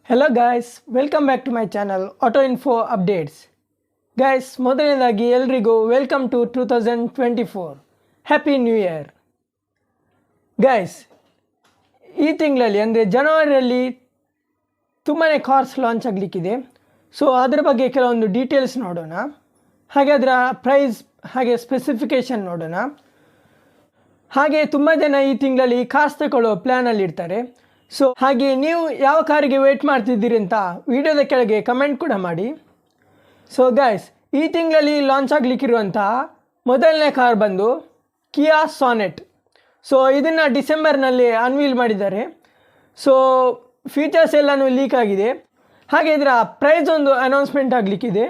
Hello guys, welcome back to my channel Auto Info Updates. Guys, ಮೊದಲನೇದಾಗಿ ಎಲ್ರಿಗೂ welcome to 2024. Happy new year. Guys, ಈ ತಿಂಗಳಲ್ಲಿ ಅಂದರೆ ಜನವರಿಯಲ್ಲಿ ತುಂಬಾ ಕಾರ್ಸ್ ಲಾಂಚ್ ಆಗಲಿಕ್ಕಿದೆ. ಸೊ ಅದರ ಬಗ್ಗೆ ಕೆಲವೊಂದು ಡೀಟೇಲ್ಸ್ ನೋಡೋಣ, ಹಾಗೆ ಅದರ ಪ್ರೈಸ್ ಹಾಗೆ ಸ್ಪೆಸಿಫಿಕೇಷನ್ ನೋಡೋಣ. ಹಾಗೆ ತುಂಬ ಜನ ಈ ತಿಂಗಳಲ್ಲಿ ಕಾರ್ಸ್ ತಗೊಳ್ಳೋ ಪ್ಲ್ಯಾನಲ್ಲಿರ್ತಾರೆ. ಸೊ ಹಾಗೆ ನೀವು ಯಾವ ಕಾರಿಗೆ ವೇಟ್ ಮಾಡ್ತಿದ್ದೀರಿ ಅಂತ ವಿಡಿಯೋದ ಕೆಳಗೆ ಕಮೆಂಟ್ ಕೂಡ ಮಾಡಿ. ಸೊ ಗೈಸ್, ಈ ತಿಂಗಳಲ್ಲಿ ಲಾಂಚ್ ಆಗಲಿಕ್ಕಿರುವಂತಹ ಮೊದಲನೇ ಕಾರ್ ಬಂದು ಕಿಯಾ ಸಾನೆಟ್. ಸೊ ಇದನ್ನು ಡಿಸೆಂಬರ್ನಲ್ಲಿ ಅನ್ವೀಲ್ ಮಾಡಿದ್ದಾರೆ. ಸೊ ಫೀಚರ್ಸ್ ಎಲ್ಲನೂ ಲೀಕ್ ಆಗಿದೆ. ಹಾಗೆ ಇದರ ಪ್ರೈಸ್ ಒಂದು ಅನೌನ್ಸ್ಮೆಂಟ್ ಆಗಲಿಕ್ಕಿದೆ.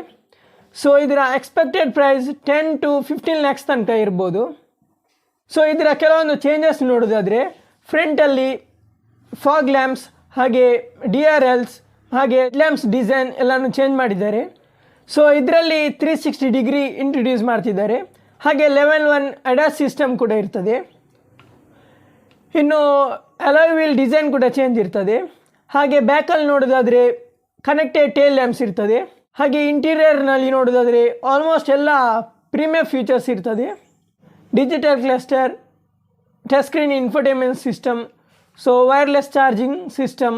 ಸೊ ಇದರ ಎಕ್ಸ್ಪೆಕ್ಟೆಡ್ ಪ್ರೈಸ್ 10 to 15 lakhs ತನಕ ಇರ್ಬೋದು. ಸೊ ಇದರ ಕೆಲವೊಂದು ಚೇಂಜಸ್ ನೋಡೋದಾದರೆ, ಫ್ರಂಟಲ್ಲಿ ಫಾಗ್ ಲ್ಯಾಂಪ್ಸ್ ಹಾಗೆ DRLs ಹಾಗೆ ಲ್ಯಾಂಪ್ಸ್ ಡಿಸೈನ್ ಎಲ್ಲನೂ ಚೇಂಜ್ ಮಾಡಿದ್ದಾರೆ. ಸೊ ಇದರಲ್ಲಿ 360 ಡಿಗ್ರಿ ಇಂಟ್ರೊಡ್ಯೂಸ್ ಮಾಡ್ತಿದ್ದಾರೆ. ಹಾಗೆ ಲೆವೆಲ್ 1 ADAS ಸಿಸ್ಟಮ್ ಕೂಡ ಇರ್ತದೆ. ಇನ್ನು ಅಲಾಯ್ ವೀಲ್ ಡಿಸೈನ್ ಕೂಡ ಚೇಂಜ್ ಇರ್ತದೆ. ಹಾಗೆ ಬ್ಯಾಕಲ್ಲಿ ನೋಡೋದಾದರೆ ಕನೆಕ್ಟೆಡ್ ಟೇಲ್ ಲ್ಯಾಂಪ್ಸ್ ಇರ್ತದೆ. ಹಾಗೆ ಇಂಟೀರಿಯರ್ನಲ್ಲಿ ನೋಡೋದಾದರೆ ಆಲ್ಮೋಸ್ಟ್ ಎಲ್ಲ ಪ್ರೀಮಿಯಮ್ ಫೀಚರ್ಸ್ ಇರ್ತದೆ. Digital cluster, touch screen infotainment system, so wireless charging system,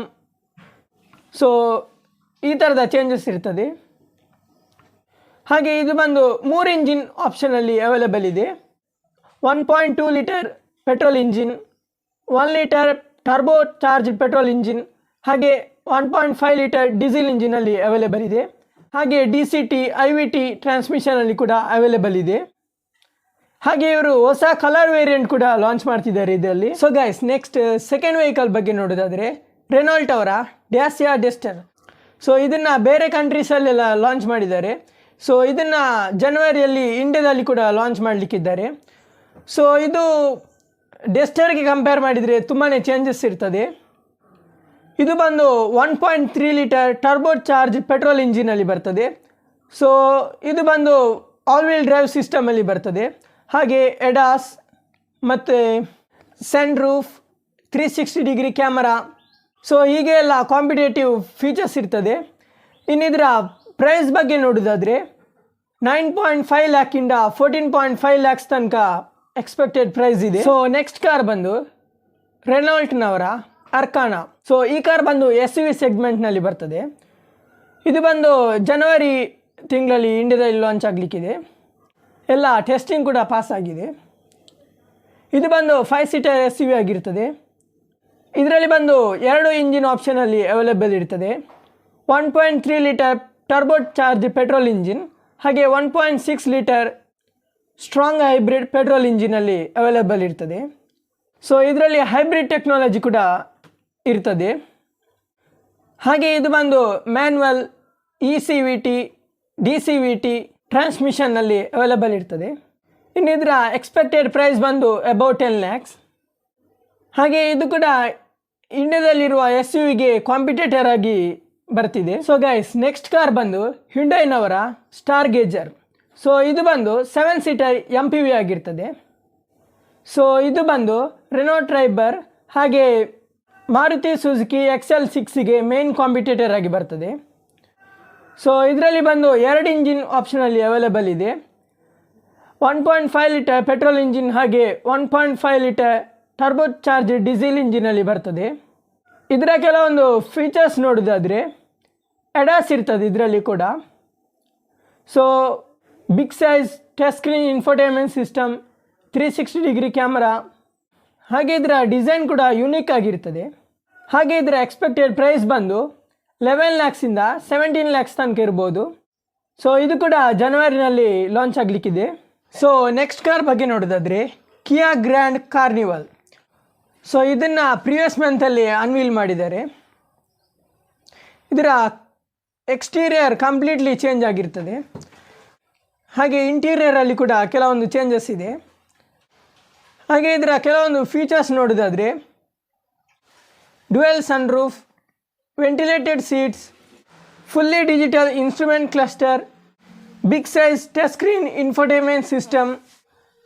so ಈ ಥರದ ಚೇಂಜಸ್ ಇರ್ತದೆ. ಹಾಗೆ ಇದು ಬಂದು 3 ಇಂಜಿನ್ ಆಪ್ಷನಲ್ಲಿ ಅವೈಲೇಬಲ್ ಇದೆ. 1.2 litre petrol engine, 1 litre turbo charge petrol engine, ಹಾಗೆ 1.5 ಲೀಟರ್ ಡೀಸೆಲ್ ಇಂಜಿನಲ್ಲಿ ಅವೈಲೇಬಲ್ ಇದೆ. ಹಾಗೆ DCT IVT ಟ್ರಾನ್ಸ್ಮಿಷನಲ್ಲಿ ಕೂಡ ಅವೈಲೇಬಲ್ ಇದೆ. ಹಾಗೆ ಇವರು ಹೊಸ ಕಲರ್ ವೇರಿಯಂಟ್ ಕೂಡ ಲಾಂಚ್ ಮಾಡ್ತಿದ್ದಾರೆ ಇದರಲ್ಲಿ. So guys, next second vehicle ಬಗ್ಗೆ ನೋಡೋದಾದರೆ ರೆನಾಲ್ಟ್ ಅವರ ಡ್ಯಾಸಿಯಾ ಡಸ್ಟರ್. ಸೊ ಇದನ್ನು ಬೇರೆ ಕಂಟ್ರೀಸಲ್ಲೆಲ್ಲ ಲಾಂಚ್ ಮಾಡಿದ್ದಾರೆ. ಸೊ ಇದನ್ನು ಜನವರಿಯಲ್ಲಿ ಇಂಡಿಯಾದಲ್ಲಿ ಕೂಡ ಲಾಂಚ್ ಮಾಡಲಿಕ್ಕಿದ್ದಾರೆ. ಸೊ ಇದು ಡಸ್ಟರ್ಗೆ ಕಂಪೇರ್ ಮಾಡಿದರೆ ತುಂಬಾ ಚೇಂಜಸ್ ಇರ್ತದೆ. ಇದು ಬಂದು 1.3 ಲೀಟರ್ ಟರ್ಬೋ ಚಾರ್ಜ್ ಪೆಟ್ರೋಲ್ ಇಂಜಿನಲ್ಲಿ ಬರ್ತದೆ. ಸೊ ಇದು ಬಂದು ಆಲ್ ವೀಲ್ ಡ್ರೈವ್ ಸಿಸ್ಟಮಲ್ಲಿ ಬರ್ತದೆ. ಹಾಗೆ ADAS ಮತ್ತು sun roof, 360 degree camera, so ಹೀಗೆ ಎಲ್ಲ ಕಾಂಪಿಟೇಟಿವ್ ಫೀಚರ್ಸ್ ಇರ್ತದೆ. ಇನ್ನಿದರ ಪ್ರೈಸ್ ಬಗ್ಗೆ ನೋಡೋದಾದರೆ 9.5 ಲ್ಯಾಕಿಂದ 14.5 lakhs ತನಕ ಎಕ್ಸ್ಪೆಕ್ಟೆಡ್ ಪ್ರೈಸ್ ಇದೆ. ಸೊ ನೆಕ್ಸ್ಟ್ ಕಾರ್ ಬಂದು ರೆನಾಲ್ಟ್ನವರ ಅರ್ಕಾನಾ. ಸೊ ಈ ಕಾರ್ ಬಂದು SUV ಸೆಗ್ಮೆಂಟ್ನಲ್ಲಿ ಬರ್ತದೆ. ಇದು ಬಂದು ಜನವರಿ ತಿಂಗಳಲ್ಲಿ ಇಂಡಿಯಾದಲ್ಲಿ ಲಾಂಚ್ ಆಗಲಿಕ್ಕಿದೆ. ಎಲ್ಲ ಟೆಸ್ಟಿಂಗ್ ಕೂಡ ಪಾಸ್ ಆಗಿದೆ. ಇದು ಬಂದು 5 ಸೀಟರ್ SUV ಆಗಿರ್ತದೆ. ಇದರಲ್ಲಿ ಬಂದು 2 ಇಂಜಿನ್ ಆಪ್ಷನಲ್ಲಿ ಅವೈಲೇಬಲ್ ಇರ್ತದೆ. 1.3 litre turbo charge petrol engine, ಹಾಗೆ 1.6 ಲೀಟರ್ ಸ್ಟ್ರಾಂಗ್ ಹೈಬ್ರಿಡ್ ಪೆಟ್ರೋಲ್ ಇಂಜಿನಲ್ಲಿ ಅವೈಲೇಬಲ್ ಇರ್ತದೆ. ಸೊ ಇದರಲ್ಲಿ ಹೈಬ್ರಿಡ್ ಟೆಕ್ನಾಲಜಿ ಕೂಡ ಇರ್ತದೆ. ಹಾಗೆ ಇದು ಬಂದು ಮ್ಯಾನ್ಯಲ್, ECVT, DCVT ಟ್ರಾನ್ಸ್ಮಿಷನ್ನಲ್ಲಿ ಅವೈಲೇಬಲ್ ಇರ್ತದೆ. ಇನ್ನು ಇದರ ಎಕ್ಸ್ಪೆಕ್ಟೆಡ್ ಪ್ರೈಸ್ ಬಂದು ಅಬೌಟ್ 10 lakhs. ಹಾಗೆ ಇದು ಕೂಡ ಇಂಡಿಯಾದಲ್ಲಿರುವ SUVಗೆ ಕಾಂಪಿಟೇಟರ್ ಆಗಿ ಬರ್ತಿದೆ. ಸೊ ಗೈಸ್, ನೆಕ್ಸ್ಟ್ ಕಾರ್ ಬಂದು ಹ್ಯುಂಡೈನವರ ಸ್ಟಾರ್ ಗೇಜರ್. ಸೊ ಇದು ಬಂದು 7 ಸೀಟರ್ MPV ಆಗಿರ್ತದೆ. ಸೊ ಇದು ಬಂದು ರೆನೋ ಟ್ರೈಬರ್ ಹಾಗೆ ಮಾರುತಿ ಸುಜುಕಿ XL6ಗೆ ಮೇನ್ ಕಾಂಪಿಟೇಟರ್ ಆಗಿ ಬರ್ತದೆ. ಸೊ ಇದರಲ್ಲಿ ಬಂದು 2 ಇಂಜಿನ್ ಆಪ್ಷನಲ್ಲಿ ಅವೈಲೇಬಲ್ ಇದೆ. 1.5 ಲೀಟರ್ ಪೆಟ್ರೋಲ್ ಇಂಜಿನ್ ಹಾಗೆ 1.5 ಲೀಟರ್ ಟರ್ಬೋ ಚಾರ್ಜ್ ಡೀಸೆಲ್ ಇಂಜಿನಲ್ಲಿ ಬರ್ತದೆ. ಇದರ ಕೆಲವೊಂದು ಫೀಚರ್ಸ್ ನೋಡೋದಾದರೆ ADAS ಇರ್ತದೆ ಇದರಲ್ಲಿ ಕೂಡ. So big size touch screen infotainment system, 360 degree camera, ಹಾಗೆ ಇದರ ಡಿಸೈನ್ ಕೂಡ ಯುನೀಕ್ ಆಗಿರ್ತದೆ. ಹಾಗೆ ಇದರ ಎಕ್ಸ್ಪೆಕ್ಟೆಡ್ ಪ್ರೈಸ್ ಬಂದು 11 lakhsಯಿಂದ 17 lakhs ತನಕ ಇರ್ಬೋದು. ಸೊ ಇದು ಕೂಡ ಜನವರಿನಲ್ಲಿ ಲಾಂಚ್ ಆಗಲಿಕ್ಕಿದೆ. ಸೊ ನೆಕ್ಸ್ಟ್ ಕಾರ್ ಬಗ್ಗೆ ನೋಡೋದಾದರೆ ಕಿಯಾ ಗ್ರ್ಯಾಂಡ್ ಕಾರ್ನಿವಲ್. ಸೊ ಇದನ್ನು ಪ್ರಿವಿಯಸ್ ಮಂತಲ್ಲಿ ಅನ್ವೀಲ್ ಮಾಡಿದ್ದಾರೆ. ಇದರ ಎಕ್ಸ್ಟೀರಿಯರ್ ಕಂಪ್ಲೀಟ್ಲಿ ಚೇಂಜ್ ಆಗಿರ್ತದೆ. ಹಾಗೆ ಇಂಟೀರಿಯರಲ್ಲಿ ಕೂಡ ಕೆಲವೊಂದು ಚೇಂಜಸ್ ಇದೆ. ಹಾಗೆ ಇದರ ಕೆಲವೊಂದು ಫೀಚರ್ಸ್ ನೋಡೋದಾದರೆ dual sun roof, ventilated seats, fully digital instrument cluster, big size touch screen infotainment system,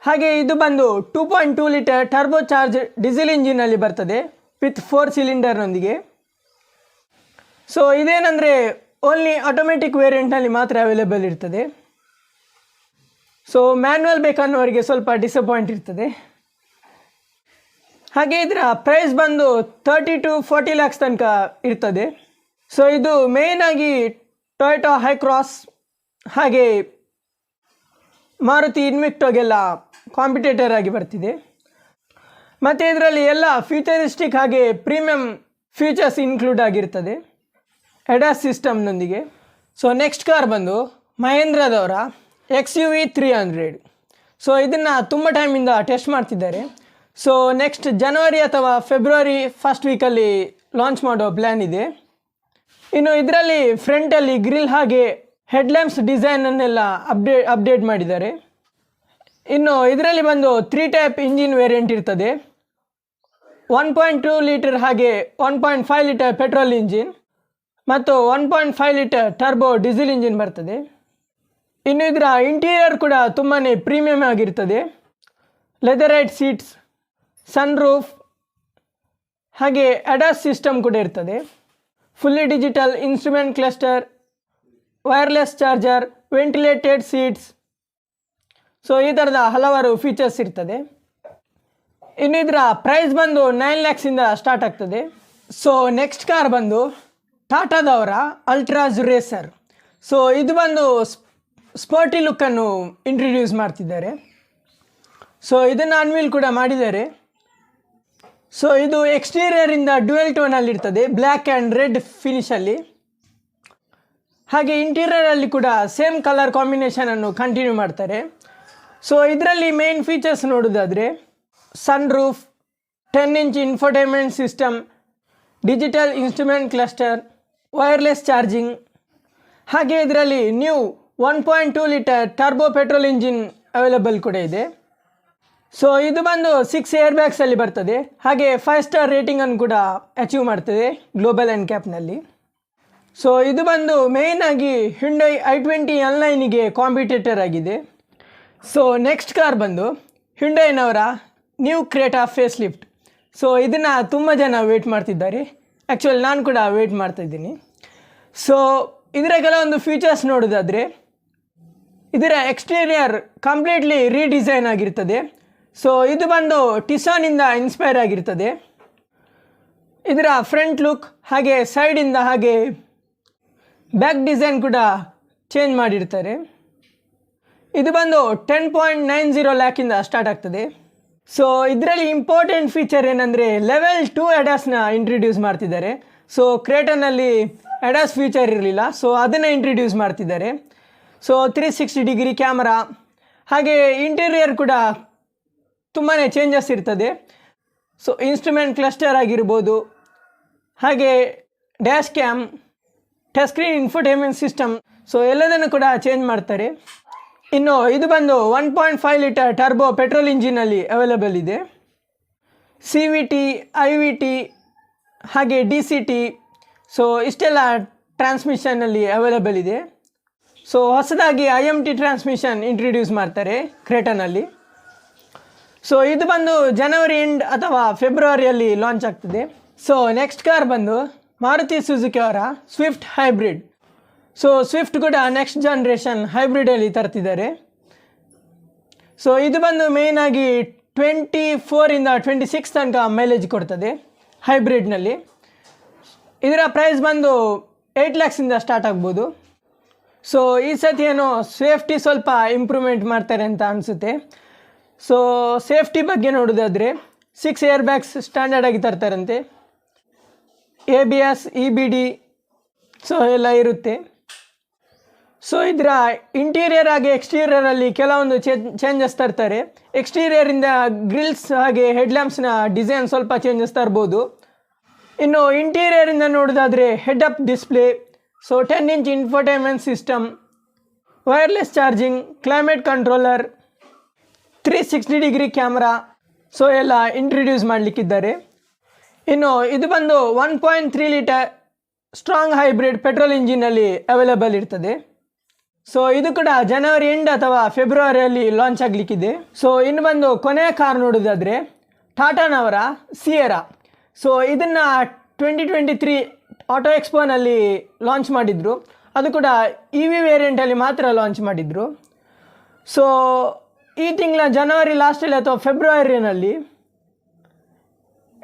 ಹಾಗೆ ಇದು ಬಂದು 2.2 ಲೀಟರ್ ಟರ್ಬೋ ಚಾರ್ಜ್ ಡೀಸೆಲ್ ಇಂಜಿನಲ್ಲಿ ಬರ್ತದೆ ವಿತ್ 4 ಸಿಲಿಂಡರ್ನೊಂದಿಗೆ. ಸೊ ಇದೇನೆಂದರೆ ಓನ್ಲಿ ಆಟೋಮೆಟಿಕ್ ವೇರಿಯಂಟ್ನಲ್ಲಿ ಮಾತ್ರ ಅವೈಲೇಬಲ್ ಇರ್ತದೆ. ಸೊ ಮ್ಯಾನ್ಯಲ್ ಬೇಕನ್ನೋರಿಗೆ ಸ್ವಲ್ಪ ಡಿಸಪಾಯಿಂಟ್ ಇರ್ತದೆ. ಹಾಗೆ ಇದರ ಪ್ರೈಸ್ ಬಂದು 30 to 40 lakhs ತನಕ ಇರ್ತದೆ. ಸೊ ಇದು ಮೇಯ್ನಾಗಿ ಟೊಯೋಟಾ ಹೈಕ್ರಾಸ್ ಹಾಗೆ ಮಾರುತಿ ಇನ್ವಿಕ್ಟೋಗೆಲ್ಲ ಕಾಂಪಿಟೇಟರ್ ಆಗಿ ಬರ್ತಿದೆ. ಮತ್ತು ಇದರಲ್ಲಿ ಎಲ್ಲ ಫ್ಯೂಚರಿಸ್ಟಿಕ್ ಹಾಗೆ ಪ್ರೀಮಿಯಂ ಫೀಚರ್ಸ್ ಇನ್ಕ್ಲೂಡ್ ಆಗಿರ್ತದೆ ಎಡಾಸ್ ಸಿಸ್ಟಮ್ನೊಂದಿಗೆ. ಸೊ ನೆಕ್ಸ್ಟ್ ಕಾರ್ ಬಂದು ಮಹೇಂದ್ರದವರ XUV 300. ಸೊ ಇದನ್ನು ತುಂಬ ಟೈಮಿಂದ ಟೆಸ್ಟ್ ಮಾಡ್ತಿದ್ದಾರೆ. ಸೊ ನೆಕ್ಸ್ಟ್ ಜನವರಿ ಅಥವಾ ಫೆಬ್ರವರಿ ಫಸ್ಟ್ ವೀಕಲ್ಲಿ ಲಾಂಚ್ ಮಾಡೋ ಪ್ಲ್ಯಾನ್ ಇದೆ. ಇನ್ನು ಇದರಲ್ಲಿ ಫ್ರಂಟಲ್ಲಿ ಗ್ರಿಲ್ ಹಾಗೆ ಹೆಡ್ಲ್ಯಾಂಪ್ಸ್ ಡಿಸೈನನ್ನೆಲ್ಲ ಅಪ್ಡೇಟ್ ಮಾಡಿದ್ದಾರೆ. ಇನ್ನು ಇದರಲ್ಲಿ ಬಂದು 3 ಟೈಪ್ ಇಂಜಿನ್ ವೇರಿಯಂಟ್ ಇರ್ತದೆ. 1.2 ಲೀಟರ್ ಹಾಗೆ 1.5 ಲೀಟರ್ ಪೆಟ್ರೋಲ್ ಇಂಜಿನ್ ಮತ್ತು 1.5 ಲೀಟರ್ ಟರ್ಬೋ ಡೀಸೆಲ್ ಇಂಜಿನ್ ಬರ್ತದೆ. ಇನ್ನು ಇದರ ಇಂಟೀರಿಯರ್ ಕೂಡ ತುಂಬಾ ಪ್ರೀಮಿಯಮ್ ಆಗಿರ್ತದೆ. ಲೆದರೈಟ್ ಸೀಟ್ಸ್, ಸನ್ ರೂಫ್ ಹಾಗೆ ಅಡಾಸ್ ಸಿಸ್ಟಮ್ ಕೂಡ ಇರ್ತದೆ. Fully digital instrument cluster, wireless charger, ventilated seats. So ಈ ಥರದ ಹಲವಾರು ಫೀಚರ್ಸ್ ಇರ್ತದೆ. ಇನ್ನು ಇದರ ಪ್ರೈಸ್ ಬಂದು 9 lakhs ಸ್ಟಾರ್ಟ್ ಆಗ್ತದೆ. ಸೊ ನೆಕ್ಸ್ಟ್ ಕಾರ್ ಬಂದು ಟಾಟಾದವರ ಅಲ್ಟ್ರಾಸ್ ರೇಸರ್. ಸೊ ಇದು ಬಂದು ಸ್ಪೋರ್ಟಿ ಲುಕ್ಕನ್ನು ಇಂಟ್ರೊಡ್ಯೂಸ್ ಮಾಡ್ತಿದ್ದಾರೆ. ಸೊ ಇದನ್ನು ಅನ್ವೀಲ್ ಕೂಡ ಮಾಡಿದ್ದಾರೆ. ಸೊ ಇದು ಎಕ್ಸ್ಟೀರಿಯರಿಂದ ಡ್ಯುಯಲ್ ಟೋನಲ್ಲಿರ್ತದೆ, ಬ್ಲ್ಯಾಕ್ ಆ್ಯಂಡ್ ರೆಡ್ ಫಿನಿಷಲ್ಲಿ. ಹಾಗೆ ಇಂಟೀರಿಯರಲ್ಲಿ ಕೂಡ ಸೇಮ್ ಕಲರ್ ಕಾಂಬಿನೇಷನನ್ನು ಕಂಟಿನ್ಯೂ ಮಾಡ್ತಾರೆ. ಸೊ ಇದರಲ್ಲಿ ಮೇನ್ ಫೀಚರ್ಸ್ ನೋಡೋದಾದರೆ sun roof, 10-inch infotainment system, digital instrument cluster, wireless charging. ಹಾಗೆ ಇದರಲ್ಲಿ new 1.2 litre turbo petrol engine available ಕೂಡ ಇದೆ. ಸೊ ಇದು ಬಂದು 6 ಏರ್ ಬ್ಯಾಗ್ಸಲ್ಲಿ ಬರ್ತದೆ. ಹಾಗೆ 5 ಸ್ಟಾರ್ ರೇಟಿಂಗನ್ನು ಕೂಡ ಅಚೀವ್ ಮಾಡ್ತದೆ ಗ್ಲೋಬಲ್ ಆ್ಯಂಡ್ ಕ್ಯಾಪ್ನಲ್ಲಿ. ಸೊ ಇದು ಬಂದು ಮೇಯ್ನಾಗಿ ಹ್ಯುಂಡೈ i20 N9ಗೆ ಕಾಂಪಿಟೇಟರ್ ಆಗಿದೆ. ಸೊ ನೆಕ್ಸ್ಟ್ ಕಾರ್ ಬಂದು ಹ್ಯುಂಡೈನವರ new Creta facelift. So ಇದನ್ನು ತುಂಬ ಜನ ವೇಟ್ ಮಾಡ್ತಿದ್ದಾರೆ. ಆ್ಯಕ್ಚುಲಿ ನಾನು ಕೂಡ ವೇಟ್ ಮಾಡ್ತಾಯಿದ್ದೀನಿ. ಸೊ ಇದರ ಕೆಲವೊಂದು ಫೀಚರ್ಸ್ ನೋಡೋದಾದರೆ ಇದರ ಎಕ್ಸ್ಟೀರಿಯರ್ ಕಂಪ್ಲೀಟ್ಲಿ ರೀಡಿಸೈನ್ ಆಗಿರ್ತದೆ. ಸೊ ಇದು ಬಂದು ಟಿಸಾನಿಂದ ಇನ್ಸ್ಪೈರ್ ಆಗಿರ್ತದೆ. ಇದರ ಫ್ರಂಟ್ ಲುಕ್ ಹಾಗೆ ಸೈಡಿಂದ ಹಾಗೆ ಬ್ಯಾಕ್ ಡಿಸೈನ್ ಕೂಡ ಚೇಂಜ್ ಮಾಡಿರ್ತಾರೆ. ಇದು ಬಂದು 10.90 lakh ಸ್ಟಾರ್ಟ್ ಆಗ್ತದೆ. ಸೊ ಇದರಲ್ಲಿ ಇಂಪಾರ್ಟೆಂಟ್ ಫೀಚರ್ ಏನಂದರೆ ಲೆವೆಲ್ 2 ಅಡಾಸ್ನ ಇಂಟ್ರೊಡ್ಯೂಸ್ ಮಾಡ್ತಿದ್ದಾರೆ. ಸೊ ಕ್ರೇಟನಲ್ಲಿ ಅಡಾಸ್ ಫೀಚರ್ ಇರಲಿಲ್ಲ, ಸೊ ಅದನ್ನು ಇಂಟ್ರೊಡ್ಯೂಸ್ ಮಾಡ್ತಿದ್ದಾರೆ. ಸೊ 360 ಕ್ಯಾಮರಾ ಹಾಗೆ ಇಂಟೀರಿಯರ್ ಕೂಡ ತುಂಬಾ ಚೇಂಜಸ್ ಇರ್ತದೆ. ಸೊ ಇನ್ಸ್ಟ್ರೂಮೆಂಟ್ ಕ್ಲಸ್ಟರ್ ಆಗಿರ್ಬೋದು, ಹಾಗೆ dash cam, touch screen infotainment system, so ಎಲ್ಲದನ್ನು ಕೂಡ ಚೇಂಜ್ ಮಾಡ್ತಾರೆ. ಇನ್ನು ಇದು ಬಂದು 1.5 ಲೀಟರ್ ಟರ್ಬೋ ಪೆಟ್ರೋಲ್ ಇಂಜಿನಲ್ಲಿ ಅವೈಲೇಬಲ್ ಇದೆ. CVT, IVT ಹಾಗೆ DCT, ಸೊ ಇಷ್ಟೆಲ್ಲ ಟ್ರಾನ್ಸ್ಮಿಷನ್ನಲ್ಲಿ ಅವೈಲೇಬಲ್ ಇದೆ. ಸೊ ಹೊಸದಾಗಿ IMT ಟ್ರಾನ್ಸ್ಮಿಷನ್ ಇಂಟ್ರೊಡ್ಯೂಸ್ ಮಾಡ್ತಾರೆ ಕ್ರೇಟನಲ್ಲಿ. ಸೊ ಇದು ಬಂದು ಜನವರಿ ಎಂಡ್ ಅಥವಾ ಫೆಬ್ರವರಿಯಲ್ಲಿ ಲಾಂಚ್ ಆಗ್ತದೆ. ಸೊ ನೆಕ್ಸ್ಟ್ ಕಾರ್ ಬಂದು ಮಾರುತಿ ಸುಜುಕಿ ಅವರ ಸ್ವಿಫ್ಟ್ ಹೈಬ್ರಿಡ್. ಸೊ ಸ್ವಿಫ್ಟ್ ಕೂಡ ನೆಕ್ಸ್ಟ್ ಜನ್ರೇಷನ್ ಹೈಬ್ರಿಡಲ್ಲಿ ತರ್ತಿದ್ದಾರೆ. ಸೊ ಇದು ಬಂದು ಮೇಯ್ನಾಗಿ 24 to 26 ತನಕ ಮೈಲೇಜ್ ಕೊಡ್ತದೆ ಹೈಬ್ರಿಡ್ನಲ್ಲಿ. ಇದರ ಪ್ರೈಸ್ ಬಂದು 8 lakhs ಸ್ಟಾರ್ಟ್ ಆಗ್ಬೋದು. ಸೊ ಈ ಸತಿ ಏನೋ ಸೇಫ್ಟಿ ಸ್ವಲ್ಪ ಇಂಪ್ರೂವ್ಮೆಂಟ್ ಮಾಡ್ತಾರೆ ಅಂತ ಅನಿಸುತ್ತೆ. ಸೊ ಸೇಫ್ಟಿ ಬಗ್ಗೆ ನೋಡೋದಾದರೆ 6 ಏರ್ ಬ್ಯಾಗ್ಸ್ ಸ್ಟ್ಯಾಂಡರ್ಡ್ ಆಗಿ ತರ್ತಾರಂತೆ. ABS, EBD ಸೊ ಎಲ್ಲ ಇರುತ್ತೆ. ಸೊ ಇದರ ಇಂಟೀರಿಯರ್ ಹಾಗೆ ಎಕ್ಸ್ಟೀರಿಯರಲ್ಲಿ ಕೆಲವೊಂದು ಚೇಂಜಸ್ ತರ್ತಾರೆ. ಎಕ್ಸ್ಟೀರಿಯರಿಂದ ಗ್ರಿಲ್ಸ್ ಹಾಗೆ ಹೆಡ್ಲ್ಯಾಂಪ್ಸ್ನ ಡಿಸೈನ್ ಸ್ವಲ್ಪ ಚೇಂಜಸ್ ತರ್ಬೋದು. ಇನ್ನು ಇಂಟೀರಿಯರಿಂದ ನೋಡೋದಾದರೆ head up display, so 10-inch infotainment system, wireless charging, climate controller, 360 camera, so ಎಲ್ಲ ಇಂಟ್ರೊಡ್ಯೂಸ್ ಮಾಡಲಿಕ್ಕಿದ್ದಾರೆ. ಇನ್ನು ಇದು ಬಂದು 1.3 ಲೀಟರ್ ಸ್ಟ್ರಾಂಗ್ ಹೈಬ್ರಿಡ್ ಪೆಟ್ರೋಲ್ ಇಂಜಿನಲ್ಲಿ ಅವೈಲೇಬಲ್ ಇರ್ತದೆ. ಸೊ ಇದು ಕೂಡ ಜನವರಿ ಎಂಡ್ ಅಥವಾ ಫೆಬ್ರವರಿಯಲ್ಲಿ ಲಾಂಚ್ ಆಗಲಿಕ್ಕಿದೆ. ಸೊ ಇನ್ನು ಬಂದು ಕೊನೆಯ ಕಾರ್ ನೋಡೋದಾದರೆ ಟಾಟಾನವರ ಸಿಯೆರಾ. ಸೊ ಇದನ್ನು 2023 ಆಟೋ ಎಕ್ಸ್ಪೋನಲ್ಲಿ ಲಾಂಚ್ ಮಾಡಿದರು. ಅದು ಕೂಡ ಇ ವಿ ವೇರಿಯಂಟಲ್ಲಿ ಮಾತ್ರ ಲಾಂಚ್ ಮಾಡಿದರು. ಸೊ ಈ ತಿಂಗಳ ಜನವರಿ ಲಾಸ್ಟಲ್ಲಿ ಅಥವಾ ಫೆಬ್ರವರಿನಲ್ಲಿ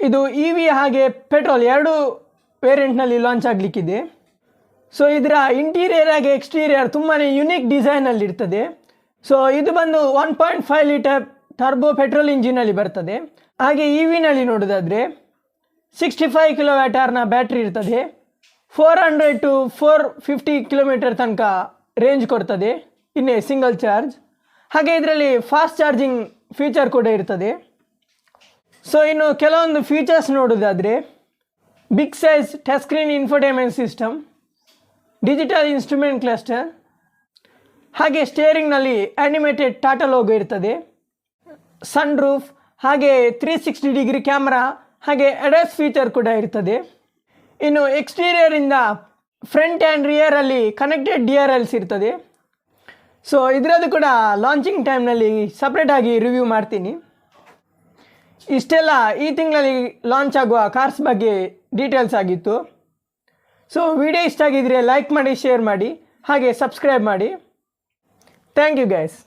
ಇದು ಇ ವಿ ಹಾಗೆ ಪೆಟ್ರೋಲ್ ಎರಡು ವೇರಿಯಂಟ್ನಲ್ಲಿ ಲಾಂಚ್ ಆಗಲಿಕ್ಕಿದೆ. ಸೊ ಇದರ ಇಂಟೀರಿಯರ್ ಹಾಗೆ ಎಕ್ಸ್ಟೀರಿಯರ್ ತುಂಬಾ ಯುನೀಕ್ ಡಿಸೈನಲ್ಲಿ ಇರ್ತದೆ. ಸೊ ಇದು ಬಂದು 1.5 ಲೀಟರ್ ಟರ್ಬೋ ಪೆಟ್ರೋಲ್ ಇಂಜಿನಲ್ಲಿ ಬರ್ತದೆ. ಹಾಗೆ ಇ ವಿನಲ್ಲಿ ನೋಡೋದಾದರೆ 65 kWh ಬ್ಯಾಟ್ರಿ ಇರ್ತದೆ. 400 to 450 ಕಿಲೋಮೀಟರ್ ತನಕ ರೇಂಜ್ ಕೊಡ್ತದೆ ಇನ್ನೇ ಸಿಂಗಲ್ ಚಾರ್ಜ್. ಹಾಗೆ ಇದರಲ್ಲಿ ಫಾಸ್ಟ್ ಚಾರ್ಜಿಂಗ್ ಫೀಚರ್ ಕೂಡ ಇರ್ತದೆ. ಸೊ ಇನ್ನು ಕೆಲವೊಂದು ಫೀಚರ್ಸ್ ನೋಡೋದಾದರೆ big size touch screen infotainment system, digital instrument cluster, ಹಾಗೆ ಸ್ಟೇರಿಂಗ್ನಲ್ಲಿ ಆ್ಯನಿಮೇಟೆಡ್ ಟಾಟಾ ಲೋಗೋ ಇರ್ತದೆ, ಸನ್ ರೂಫ್, ಹಾಗೆ 360 ಡಿಗ್ರಿ ಕ್ಯಾಮ್ರಾ, ಹಾಗೆ ಅಡಾಸ್ ಫೀಚರ್ ಕೂಡ ಇರ್ತದೆ. ಇನ್ನು ಎಕ್ಸ್ಟೀರಿಯರಿಂದ ಫ್ರಂಟ್ ಆ್ಯಂಡ್ ರಿಯರಲ್ಲಿ ಕನೆಕ್ಟೆಡ್ DRLs ಇರ್ತದೆ. ಸೊ ಇದರದ್ದು ಕೂಡ ಲಾಂಚಿಂಗ್ ಟೈಮ್ನಲ್ಲಿ ಸಪ್ರೇಟಾಗಿ ರಿವ್ಯೂ ಮಾಡ್ತೀನಿ. ಇಷ್ಟೆಲ್ಲ ಈ ತಿಂಗಳಲ್ಲಿ ಲಾಂಚ್ ಆಗುವ ಕಾರ್ಸ್ ಬಗ್ಗೆ ಡೀಟೇಲ್ಸ್ ಆಗಿತ್ತು. ಸೊ ವಿಡಿಯೋ ಇಷ್ಟ ಆಗಿದ್ದರೆ ಲೈಕ್ ಮಾಡಿ, ಶೇರ್ ಮಾಡಿ, ಹಾಗೆ ಸಬ್ಸ್ಕ್ರೈಬ್ ಮಾಡಿ. Thank you guys.